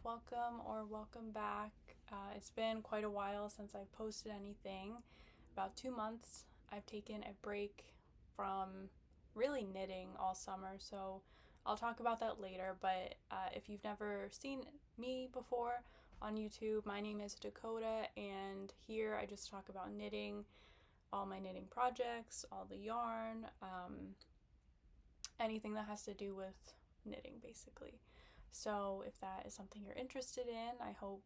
welcome or welcome back. It's been quite a while since I've posted anything. About 2 months. I've taken a break from really knitting all summer, so I'll talk about that later. But if you've never seen me before on YouTube, my name is Dakota, and here I just talk about knitting, all my knitting projects, all the yarn, anything that has to do with knitting basically. So if that is something you're interested in, I hope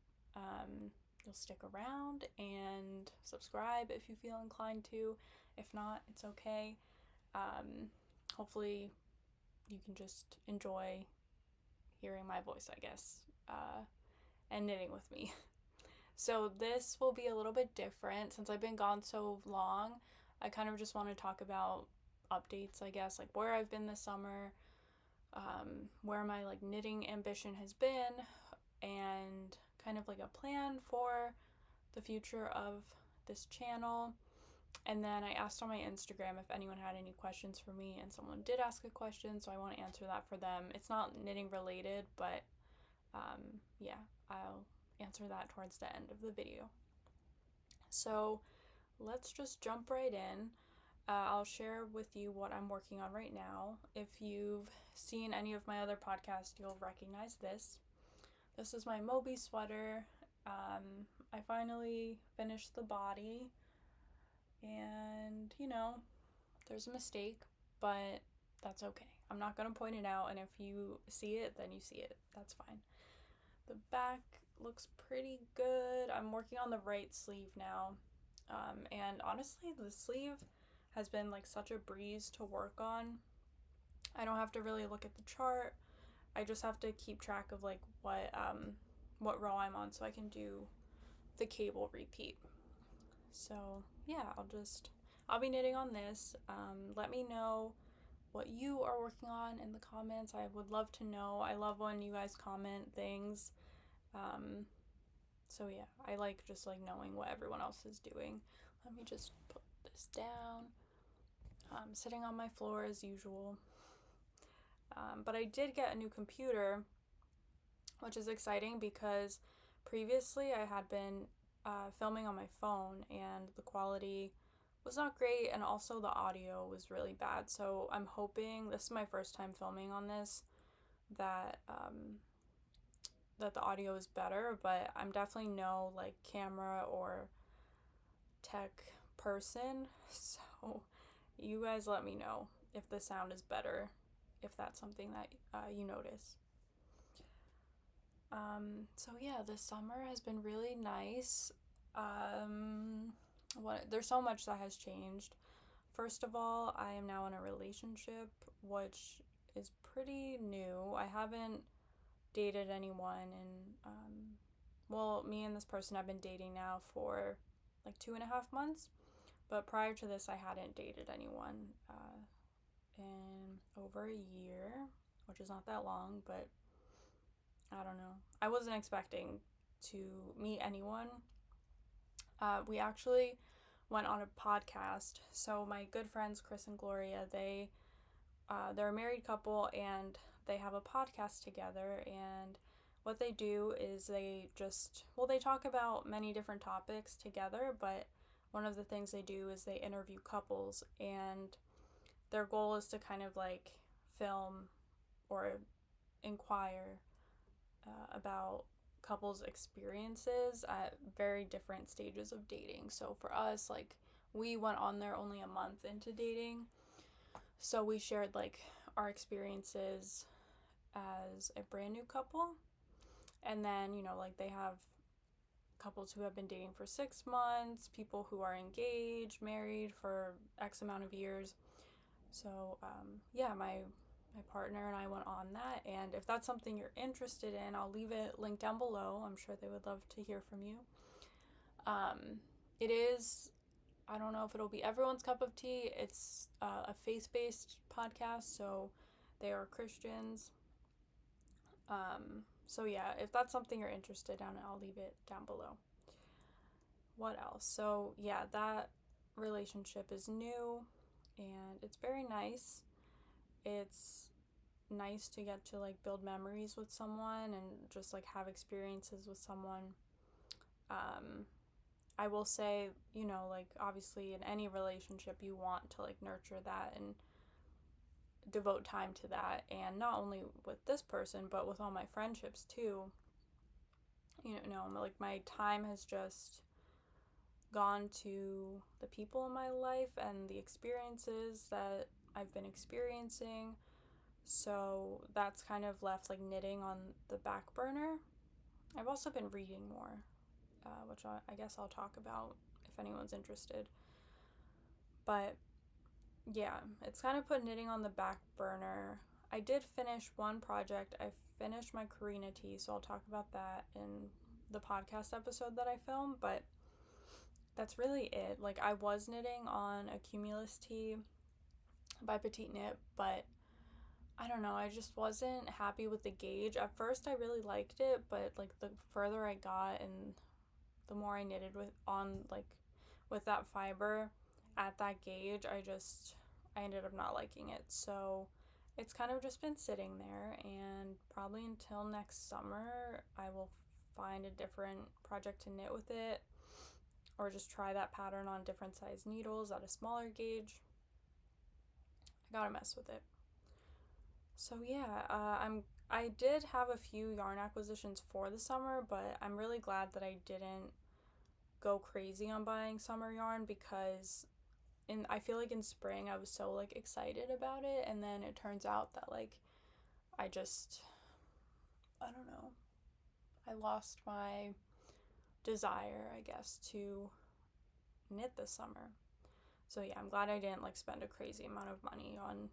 you'll stick around and subscribe if you feel inclined to. If not, it's okay. Hopefully you can just enjoy hearing my voice, I guess, and knitting with me. So this will be a little bit different since I've been gone so long. I kind of just want to talk about updates, I guess, like where I've been this summer, where my knitting ambition has been, and kind of like a plan for the future of this channel. And then I asked on my Instagram if anyone had any questions for me, and someone did ask a question, so I want to answer that for them. It's not knitting related, but yeah, I'll answer that towards the end of the video. So let's just jump right in. I'll share with you what I'm working on right now. If you've seen any of my other podcasts, you'll recognize this. This is my Moby Sweater. I finally finished the body, and there's a mistake, but that's okay. I'm not going to point it out, and if you see it, then you see it. That's fine. The back looks pretty good. I'm working on the right sleeve now, and honestly, the sleeve has been such a breeze to work on. I don't have to really look at the chart. I just have to keep track of what row I'm on so I can do the cable repeat. So yeah, I'll be knitting on this. Let me know what you are working on in the comments. I would love to know. I love when you guys comment things. So yeah, I like just knowing what everyone else is doing. Let me just put this down. I'm sitting on my floor as usual. But I did get a new computer, which is exciting because previously I had been filming on my phone and the quality was not great, and also the audio was really bad. So I'm hoping, this is my first time filming on this, that the audio is better, but I'm definitely no camera or tech person, so you guys let me know if the sound is better, if that's something that you notice. So yeah, this summer has been really nice. There's so much that has changed. First of all, I am now in a relationship, which is pretty new. I haven't dated anyone, and me and this person have been dating now for 2.5 months, but prior to this I hadn't dated anyone in over a year, which is not that long, but I don't know. I wasn't expecting to meet anyone. We actually went on a podcast. So my good friends Chris and Gloria, they're a married couple, and they have a podcast together, and what they do is they talk about many different topics together, but one of the things they do is they interview couples, and their goal is to kind of film or inquire about couples' experiences at very different stages of dating. So for us, we went on there only a month into dating, so we shared our experiences as a brand new couple, and then they have couples who have been dating for 6 months, people who are engaged, married for X amount of years. So yeah, my partner and I went on that, and if that's something you're interested in, I'll leave it linked down below. I'm sure they would love to hear from you. It is, I don't know if it'll be everyone's cup of tea. It's a faith-based podcast, so they are Christians. So yeah, if that's something you're interested in, I'll leave it down below. What else? So yeah, that relationship is new, and it's very nice. It's nice to get to like build memories with someone and just like have experiences with someone. I will say, like obviously in any relationship you want to like nurture that and devote time to that, and not only with this person but with all my friendships too. Like my time has just gone to the people in my life and the experiences that I've been experiencing. So that's kind of left like knitting on the back burner. I've also been reading more, which I guess I'll talk about if anyone's interested. But yeah, it's kind of put knitting on the back burner. I did finish one project. I finished my Karina tee, so I'll talk about that in the podcast episode that I filmed, but that's really it. Like, I was knitting on a Cumulus tee by Petite Knit, but I don't know, I just wasn't happy with the gauge. At first I really liked it, but like the further I got and the more I knitted with that fiber at that gauge, I ended up not liking it. So it's kind of just been sitting there, and probably until next summer I will find a different project to knit with it, or just try that pattern on different size needles at a smaller gauge. I gotta mess with it. So yeah, I did have a few yarn acquisitions for the summer, but I'm really glad that I didn't go crazy on buying summer yarn, because I feel like in spring I was so like excited about it, and then it turns out that like I don't know, I lost my desire, I guess, to knit this summer. So yeah, I'm glad I didn't like spend a crazy amount of money on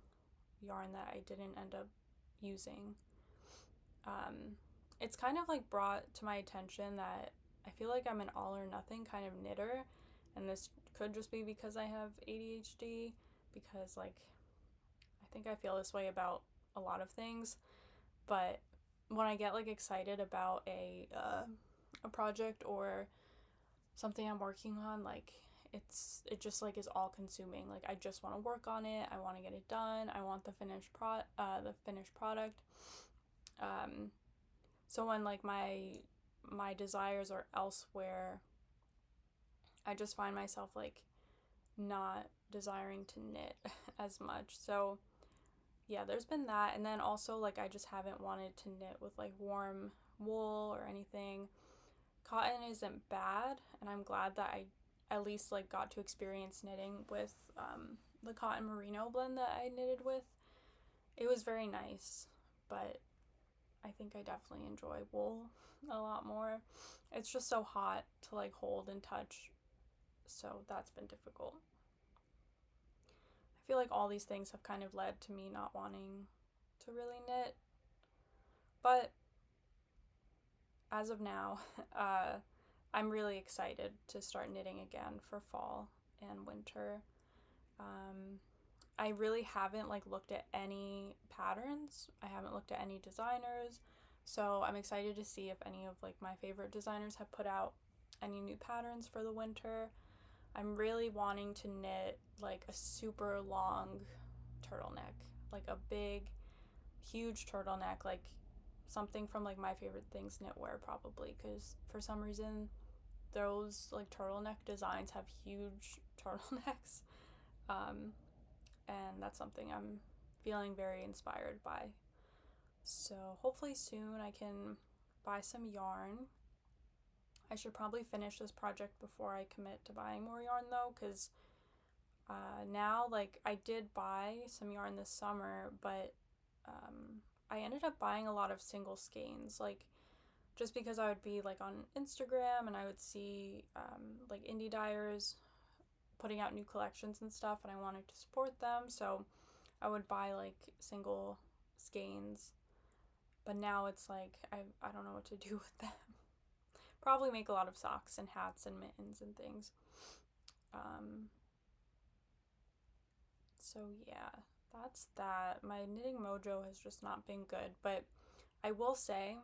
yarn that I didn't end up using. It's kind of like brought to my attention that I feel like I'm an all or nothing kind of knitter, and this could just be because I have ADHD, because like I think I feel this way about a lot of things, but when I get like excited about a project or something I'm working on, like it just like is all consuming. Like I just want to work on it. I want to get it done. I want the finished product. So when like my desires are elsewhere, I just find myself like not desiring to knit as much. So yeah, there's been that, and then also like I just haven't wanted to knit with like warm wool or anything. Cotton isn't bad, and I'm glad that I at least like got to experience knitting with the cotton merino blend that I knitted with. It was very nice, but I think I definitely enjoy wool a lot more. It's just so hot to like hold and touch, so that's been difficult. I feel like all these things have kind of led to me not wanting to really knit, but as of now, I'm really excited to start knitting again for fall and winter. I really haven't like looked at any patterns. I haven't looked at any designers. So I'm excited to see if any of like my favorite designers have put out any new patterns for the winter. I'm really wanting to knit like a super long turtleneck, like a big, huge turtleneck, like something from like My Favorite Things knitwear probably, because for some reason those like turtleneck designs have huge turtlenecks. And that's something I'm feeling very inspired by. So hopefully soon I can buy some yarn. I should probably finish this project before I commit to buying more yarn though, because now like I did buy some yarn this summer, but I ended up buying a lot of single skeins, like just because I would be like on Instagram and I would see like indie dyers putting out new collections and stuff, and I wanted to support them, so I would buy like single skeins. But now it's like I don't know what to do with them. Probably make a lot of socks and hats and mittens and things. So yeah, that's that. My knitting mojo has just not been good, but I will say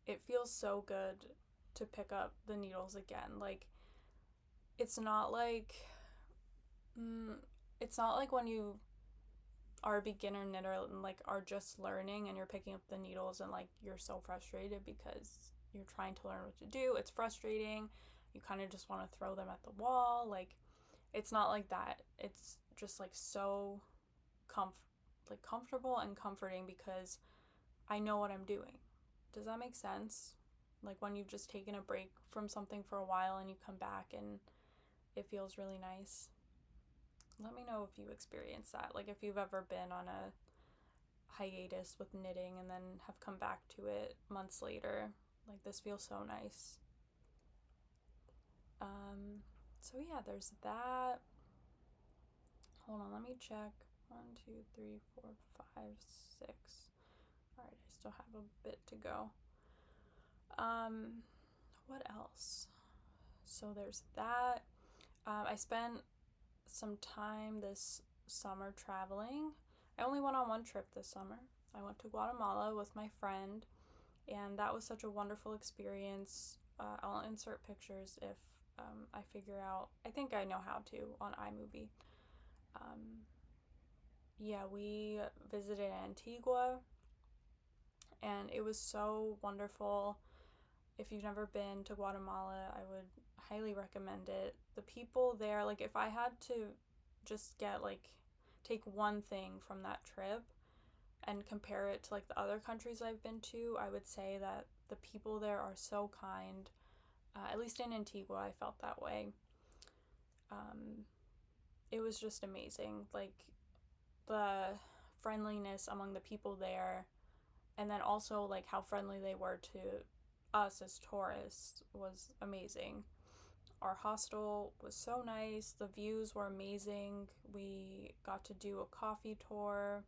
it feels so good to pick up the needles again. Like it's not like when you are a beginner knitter and like are just learning and you're picking up the needles and like you're so frustrated because you're trying to learn what to do. It's frustrating. You kind of just want to throw them at the wall. Like, it's not like that. It's just like so comfortable and comforting because I know what I'm doing. Does that make sense? Like when you've just taken a break from something for a while and you come back and it feels really nice. Let me know if you experience that. Like if you've ever been on a hiatus with knitting and then have come back to it months later. Like this feels so nice. So yeah, there's that. Hold on, let me check. 1, 2, 3, 4, 5, 6. Alright, I still have a bit to go. What else? So there's that. I spent some time this summer traveling. I only went on one trip this summer. I went to Guatemala with my friend, and that was such a wonderful experience. I'll insert pictures if I figure out. I think I know how to on iMovie. Yeah, we visited Antigua, and it was so wonderful. If you've never been to Guatemala, I would highly recommend it. The people there, like if I had to just take one thing from that trip and compare it to like the other countries I've been to, I would say that the people there are so kind. At least in Antigua, I felt that way. It was just amazing. Like the friendliness among the people there, and then also like how friendly they were to us as tourists was amazing. Our hostel was so nice. The views were amazing. We got to do a coffee tour.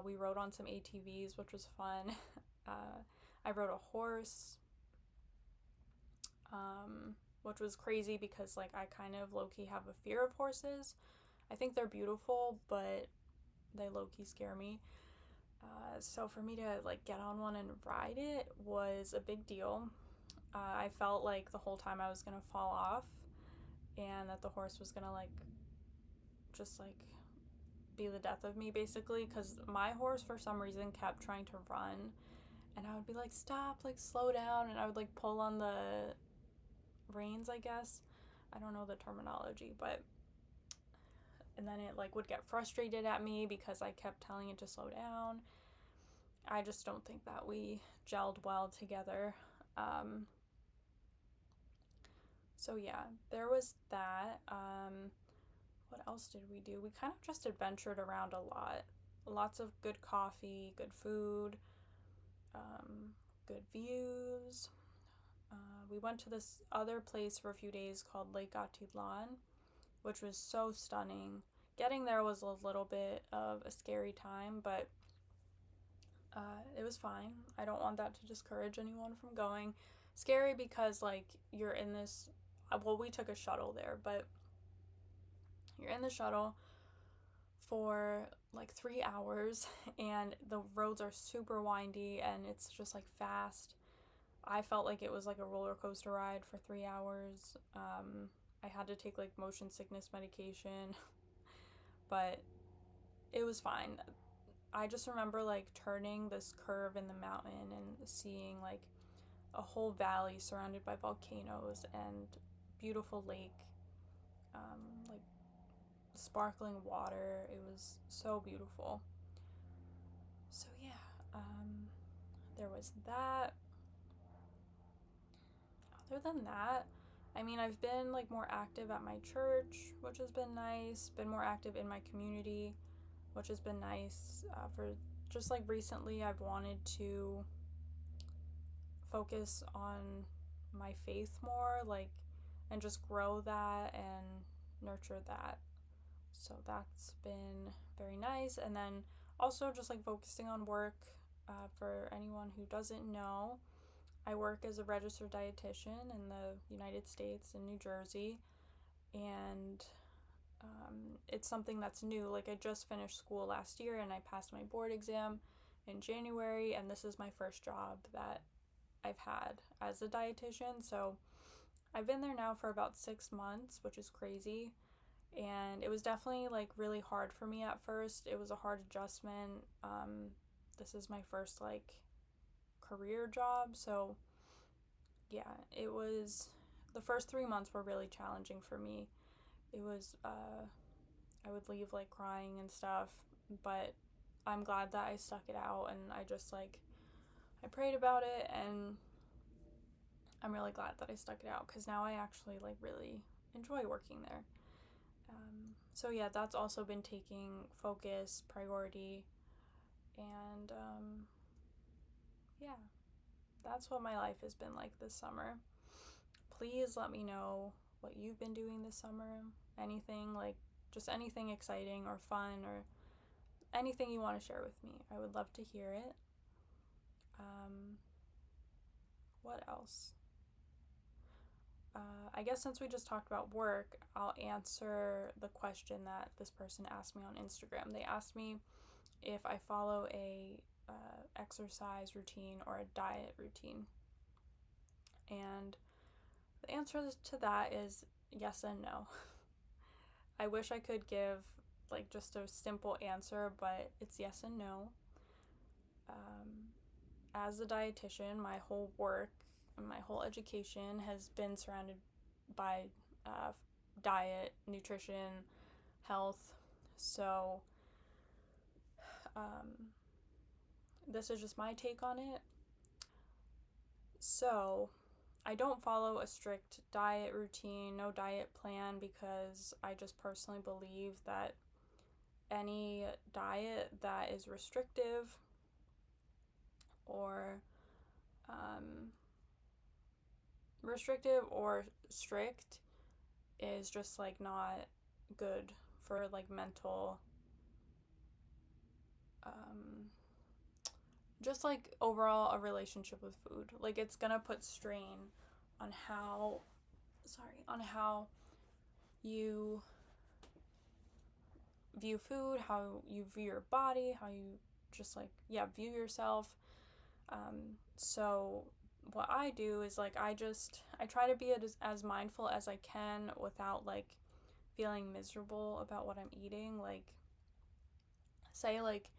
We rode on some ATVs, which was fun. I rode a horse, which was crazy because like I kind of low-key have a fear of horses. I think they're beautiful, but they low-key scare me. So for me to like get on one and ride it was a big deal. I felt like the whole time I was gonna fall off and that the horse was gonna just be the death of me basically, because my horse for some reason kept trying to run and I would be like, stop, like slow down, and I would like pull on the reins, I guess. I don't know the terminology, but and then it like would get frustrated at me because I kept telling it to slow down. I just don't think that we gelled well together. So yeah, there was that. What else did we do? We kind of just adventured around a lot. Lots of good coffee, good food, good views. We went to this other place for a few days called Lake Atitlan, which was so stunning. Getting there was a little bit of a scary time, but it was fine. I don't want that to discourage anyone from going. Scary because like you're in this, well, we took a shuttle there, but you're in the shuttle for like 3 hours and the roads are super windy and it's just like fast. I felt like it was like a roller coaster ride for 3 hours. I had to take like motion sickness medication, but it was fine. I just remember like turning this curve in the mountain and seeing like a whole valley surrounded by volcanoes and beautiful lake, like sparkling water. It was so beautiful. So yeah, there was that. Other than that, I mean, I've been like more active at my church, which has been nice. Been more active in my community, which has been nice. For just like recently, I've wanted to focus on my faith more, like, and just grow that and nurture that. So that's been very nice. And then also just like focusing on work. For anyone who doesn't know, I work as a registered dietitian in the United States in New Jersey, and it's something that's new. Like I just finished school last year and I passed my board exam in January, and this is my first job that I've had as a dietitian. So I've been there now for about 6 months, which is crazy. And it was definitely like really hard for me at first. It was a hard adjustment. This is my first like career job, so yeah, it was, the first 3 months were really challenging for me. It was I would leave like crying and stuff, but I'm glad that I stuck it out, and I just like, I prayed about it, and I'm really glad that I stuck it out because now I actually like really enjoy working there. So yeah, that's also been taking focus, priority, and yeah, that's what my life has been like this summer. Please let me know what you've been doing this summer. Anything like, just anything exciting or fun or anything you want to share with me. I would love to hear it. What else? I guess since we just talked about work, I'll answer the question that this person asked me on Instagram. They asked me if I follow a exercise routine or a diet routine. And the answer to that is yes and no. I wish I could give like just a simple answer, but it's yes and no. As a dietitian, my whole work and my whole education has been surrounded by diet, nutrition, health. So this is just my take on it. So I don't follow a strict diet routine, no diet plan, because I just personally believe that any diet that is um, restrictive or strict is just like not good for like mental, just like overall a relationship with food. Like it's gonna put strain on how you view food, how you view your body, how you just like, yeah, view yourself. So what I do is like, I try to be as mindful as I can without like feeling miserable about what I'm eating. Like, say like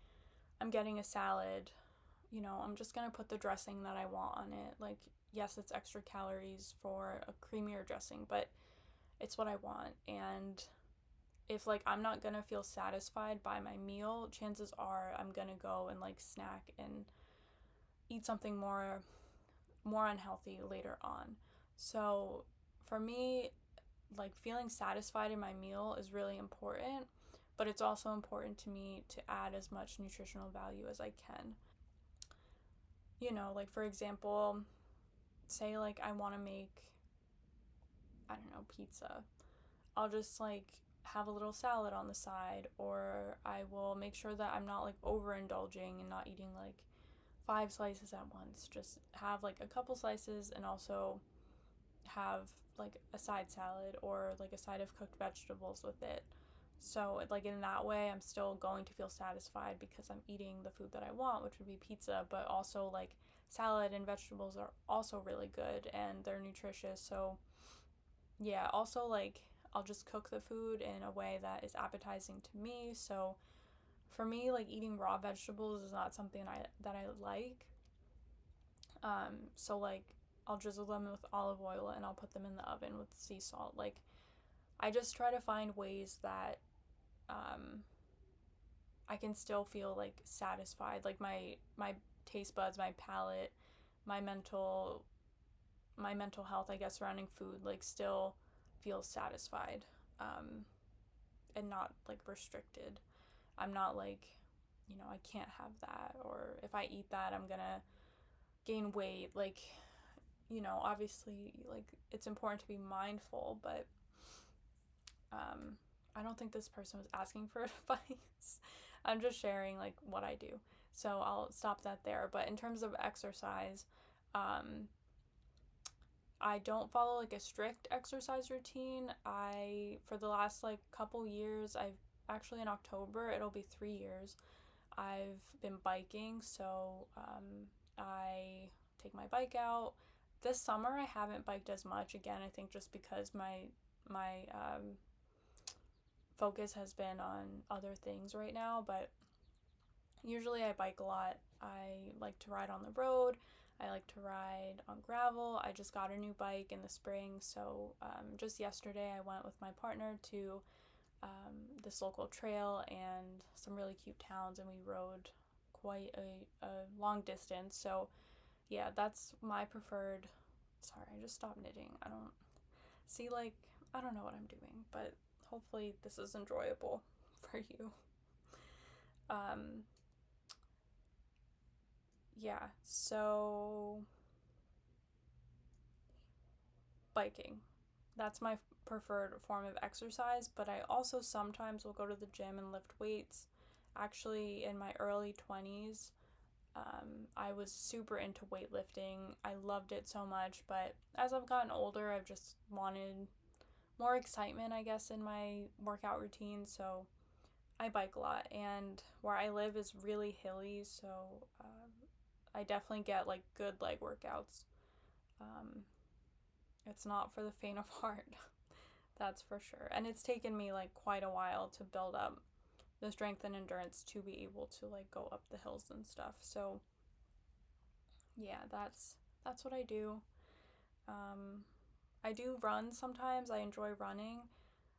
I'm getting a salad, I'm just gonna put the dressing that I want on it. Like, yes, it's extra calories for a creamier dressing, but it's what I want. And if like I'm not gonna feel satisfied by my meal, chances are I'm gonna go and like snack and eat something more unhealthy later on. So for me, like feeling satisfied in my meal is really important, but it's also important to me to add as much nutritional value as I can. Like for example, say like I want to make, I don't know, pizza. I'll just like have a little salad on the side, or I will make sure that I'm not like overindulging and not eating like 5 slices at once. Just have like a couple slices and also have like a side salad or like a side of cooked vegetables with it. So like in that way I'm still going to feel satisfied because I'm eating the food that I want, which would be pizza, but also like salad and vegetables are also really good and they're nutritious. So yeah, also like I'll just cook the food in a way that is appetizing to me. So for me, like eating raw vegetables is not something that I like. So like I'll drizzle them with olive oil and I'll put them in the oven with sea salt. Like I just try to find ways that I can still feel like satisfied. Like my taste buds, my palate, my mental health, I guess, surrounding food, like still feels satisfied, and not like restricted. I'm not like, I can't have that, or if I eat that, I'm gonna gain weight. Like, obviously, like it's important to be mindful, but I don't think this person was asking for advice. I'm just sharing like what I do. So I'll stop that there. But in terms of exercise, I don't follow like a strict exercise routine. For the last like couple years, I've actually in October, it'll be 3 years, I've been biking. So I take my bike out. This summer, I haven't biked as much. Again, I think just because my focus has been on other things right now, but usually I bike a lot. I like to ride on the road. I like to ride on gravel. I just got a new bike in the spring, so just yesterday I went with my partner to this local trail and some really cute towns, and we rode quite a long distance. So yeah, that's my preferred. Sorry, I just stopped knitting. I don't see, like, I don't know what I'm doing, but hopefully this is enjoyable for you. Yeah, so biking. That's my preferred form of exercise, but I also sometimes will go to the gym and lift weights. Actually, in my early 20s, I was super into weightlifting. I loved it so much, but as I've gotten older, I've just wanted more excitement, I guess, in my workout routine, so I bike a lot. And where I live is really hilly, so I definitely get like good leg workouts. Um, it's not for the faint of heart, that's for sure. And it's taken me like quite a while to build up the strength and endurance to be able to like go up the hills and stuff. So yeah, that's what I do. I do run sometimes. I enjoy running,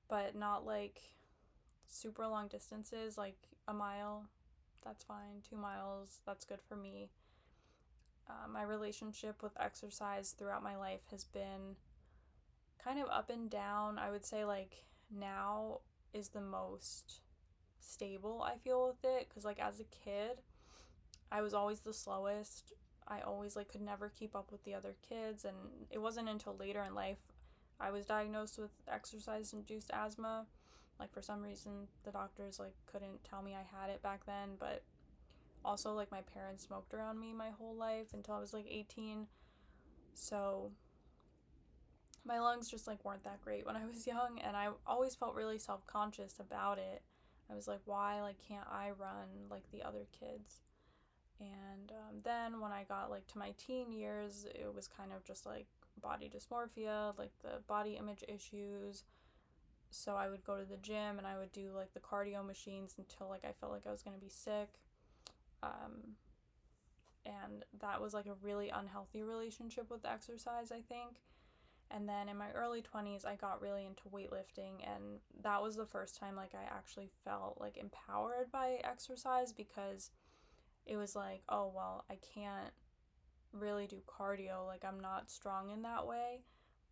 but not like super long distances, like a mile. That's fine. 2 miles, that's good for me. My relationship with exercise throughout my life has been kind of up and down. I would say like now is the most stable I feel with it, because like as a kid I was always the slowest. I always like could never keep up with the other kids, and it wasn't until later in life I was diagnosed with exercise induced asthma. Like for some reason the doctors like couldn't tell me I had it back then, but also like my parents smoked around me my whole life until I was like 18. So my lungs just like weren't that great when I was young, and I always felt really self-conscious about it. I was like, why like can't I run like the other kids? And then when I got like to my teen years, it was kind of just like body dysmorphia, like the body image issues. So I would go to the gym and I would do like the cardio machines until like I felt like I was going to be sick. And that was like a really unhealthy relationship with exercise, I think. And then in my early 20s, I got really into weightlifting, and that was the first time like I actually felt like empowered by exercise, because it was like, oh, well, I can't really do cardio, like I'm not strong in that way,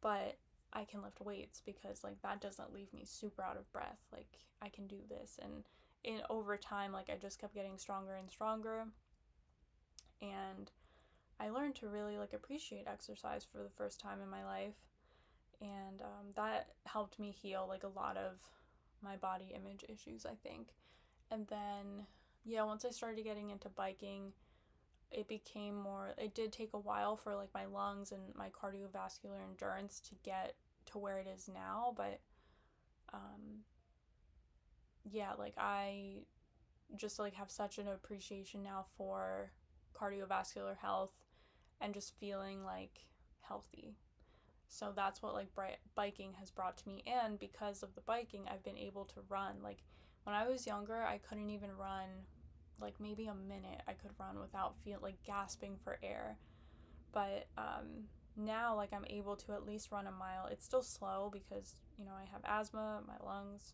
but I can lift weights because like that doesn't leave me super out of breath. Like I can do this, and in over time like I just kept getting stronger and stronger, and I learned to really like appreciate exercise for the first time in my life, and that helped me heal like a lot of my body image issues, I think. And then yeah, once I started getting into biking, it did take a while for like my lungs and my cardiovascular endurance to get to where it is now, but yeah, like I just like have such an appreciation now for cardiovascular health and just feeling like healthy. So that's what like biking has brought to me, and because of the biking I've been able to run. Like when I was younger I couldn't even run like maybe a minute. I could run without feel like gasping for air, but now like I'm able to at least run a mile. It's still slow because I have asthma, my lungs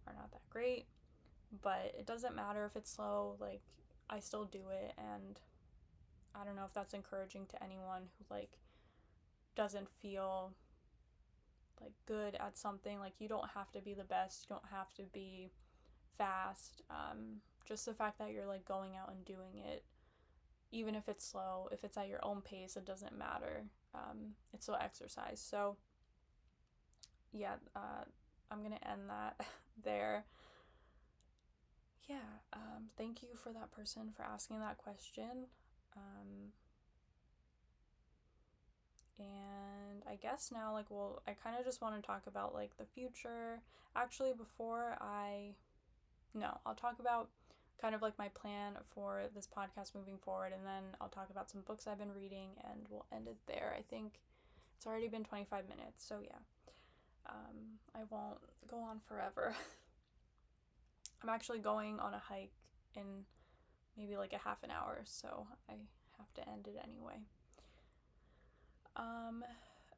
are not that great, but it doesn't matter if it's slow. Like I still do it, and I don't know if that's encouraging to anyone who like doesn't feel like good at something. Like you don't have to be the best, you don't have to be fast. Just the fact that you're like going out and doing it, even if it's slow, if it's at your own pace, it doesn't matter. It's still exercise. So yeah, I'm gonna end that there. Yeah, thank you for that person for asking that question. And I guess now, like, well, I kind of just want to talk about like the future. Actually, I'll talk about kind of like my plan for this podcast moving forward, and then I'll talk about some books I've been reading, and we'll end it there. I think it's already been 25 minutes, so yeah. I won't go on forever. I'm actually going on a hike in maybe like a half an hour, so I have to end it anyway.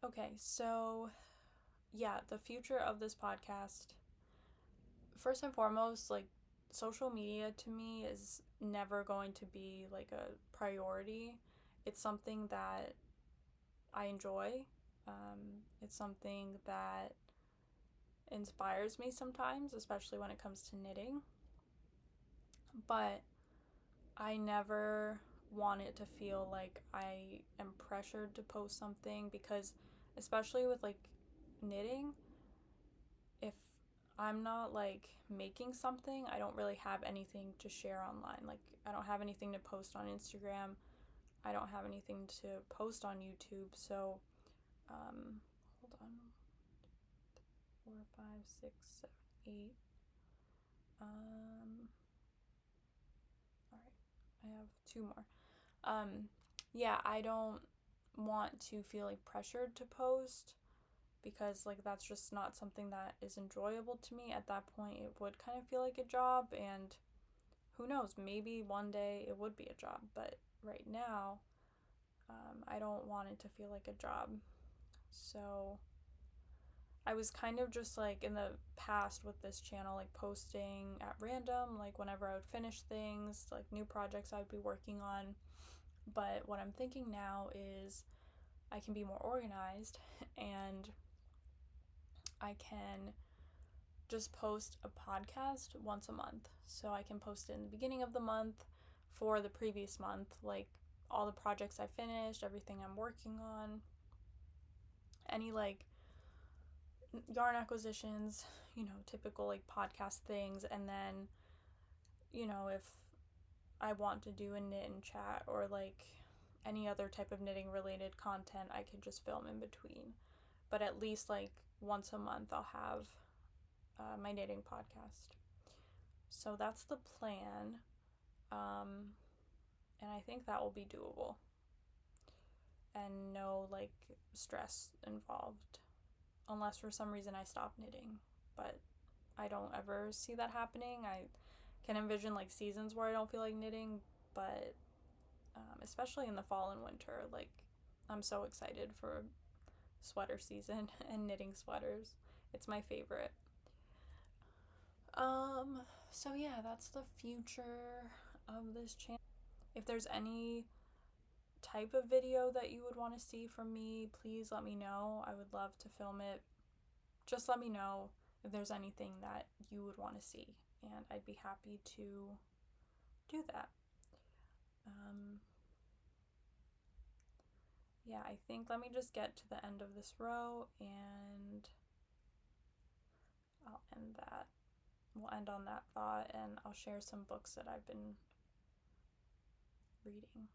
Okay, so yeah, the future of this podcast, first and foremost, like, social media to me is never going to be like a priority. It's something that I enjoy. It's something that inspires me sometimes, especially when it comes to knitting. But I never want it to feel like I am pressured to post something, because, especially with like knitting, if I'm not like making something, I don't really have anything to share online. Like, I don't have anything to post on Instagram. I don't have anything to post on YouTube. So, hold on. 4, 5, 6, 7, 8. All right. I have 2 more. Yeah, I don't want to feel like pressured to post, because like that's just not something that is enjoyable to me. At that point, it would kind of feel like a job, and who knows, maybe one day it would be a job, but right now, I don't want it to feel like a job. So I was kind of just like in the past with this channel, like posting at random, like whenever I would finish things, like new projects I would be working on. But what I'm thinking now is I can be more organized, and I can just post a podcast once a month. So I can post it in the beginning of the month for the previous month, like all the projects I finished, everything I'm working on, any like yarn acquisitions, typical like podcast things. And then, if I want to do a knit and chat, or like any other type of knitting related content, I could just film in between. But at least like once a month, I'll have my knitting podcast. So that's the plan. And I think that will be doable, and no like stress involved, unless for some reason I stop knitting. But I don't ever see that happening. I can envision like seasons where I don't feel like knitting, but especially in the fall and winter, like, I'm so excited for sweater season and knitting sweaters. It's my favorite. So yeah, that's the future of this channel. If there's any type of video that you would want to see from me, please let me know. I would love to film it. Just let me know if there's anything that you would want to see, and I'd be happy to do that. Yeah, I think, let me just get to the end of this row, and I'll end that. We'll end on that thought, and I'll share some books that I've been reading.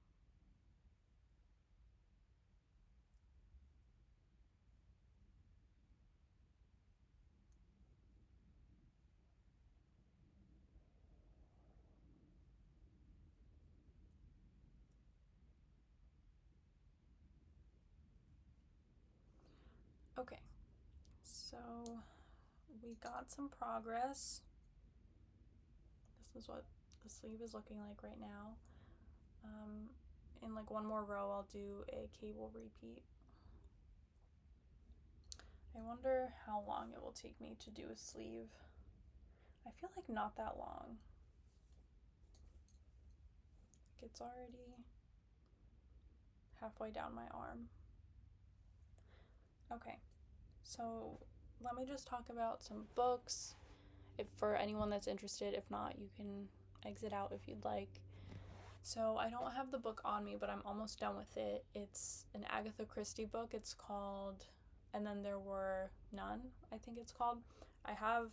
Okay, so we got some progress. This is what the sleeve is looking like right now. In like one more row, I'll do a cable repeat. I wonder how long it will take me to do a sleeve. I feel like not that long. Like, it's already halfway down my arm. Okay, so let me just talk about some books, if for anyone that's interested. If not, you can exit out if you'd like. So I don't have the book on me, but I'm almost done with it. It's an Agatha Christie book. It's called And Then There Were None, I think it's called. I have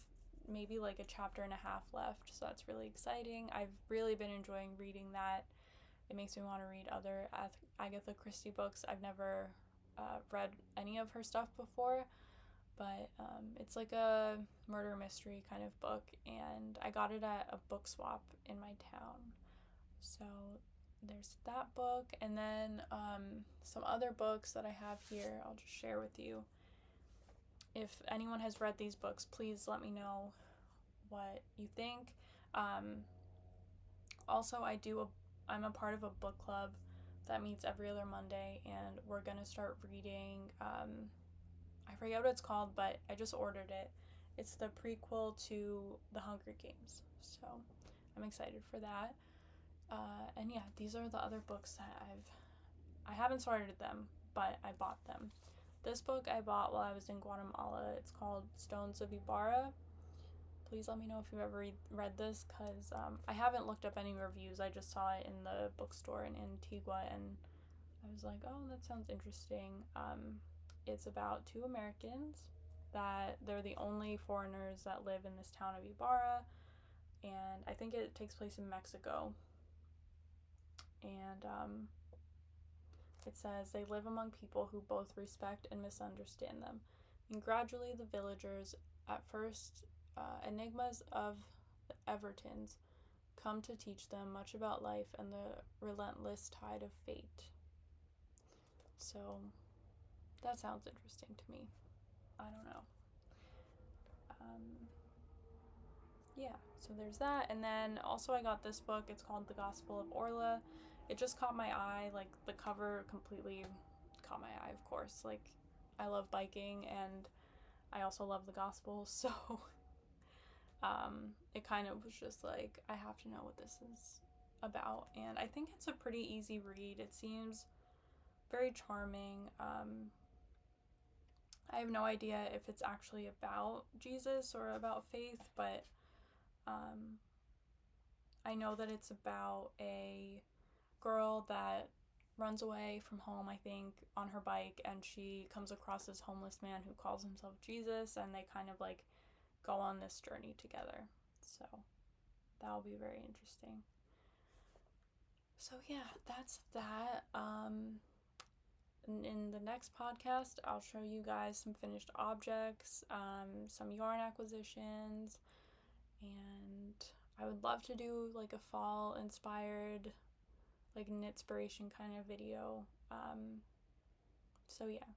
maybe like a chapter and a half left, so that's really exciting. I've really been enjoying reading that. It makes me want to read other Agatha Christie books. I've never read any of her stuff before, but it's like a murder mystery kind of book, and I got it at a book swap in my town. So there's that book, and then some other books that I have here I'll just share with you. If anyone has read these books, please let me know what you think. Also, I'm a part of a book club that meets every other Monday, and we're gonna start reading, I forget what it's called, but I just ordered it. It's the prequel to The Hunger Games, so I'm excited for that. And yeah, these are the other books that I haven't started them, but I bought them. This book I bought while I was in Guatemala. It's called Stones of Ibarra. Please let me know if you've ever read this, because I haven't looked up any reviews. I just saw it in the bookstore in Antigua, and I was like, oh, that sounds interesting. It's about two Americans that they're the only foreigners that live in this town of Ibarra, and I think it takes place in Mexico. And it says they live among people who both respect and misunderstand them. And gradually the villagers, at first enigmas of the Evertons, come to teach them much about life and the relentless tide of fate. So that sounds interesting to me. I don't know. Yeah, so there's that. And then also I got this book. It's called The Gospel of Orla. It just caught my eye. Like, the cover completely caught my eye, of course. Like, I love biking, and I also love the gospel, so it kind of was just like, I have to know what this is about. And I think it's a pretty easy read. It seems very charming. I have no idea if it's actually about Jesus or about faith, but I know that it's about a girl that runs away from home, I think, on her bike, and she comes across this homeless man who calls himself Jesus, and they kind of like go on this journey together. So that'll be very interesting. So yeah, that's that. In the next podcast, I'll show you guys some finished objects, some yarn acquisitions, and I would love to do like a fall inspired, like knitspiration kind of video. So yeah,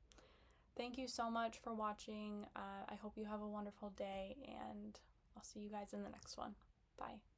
thank you so much for watching. I hope you have a wonderful day, and I'll see you guys in the next one. Bye.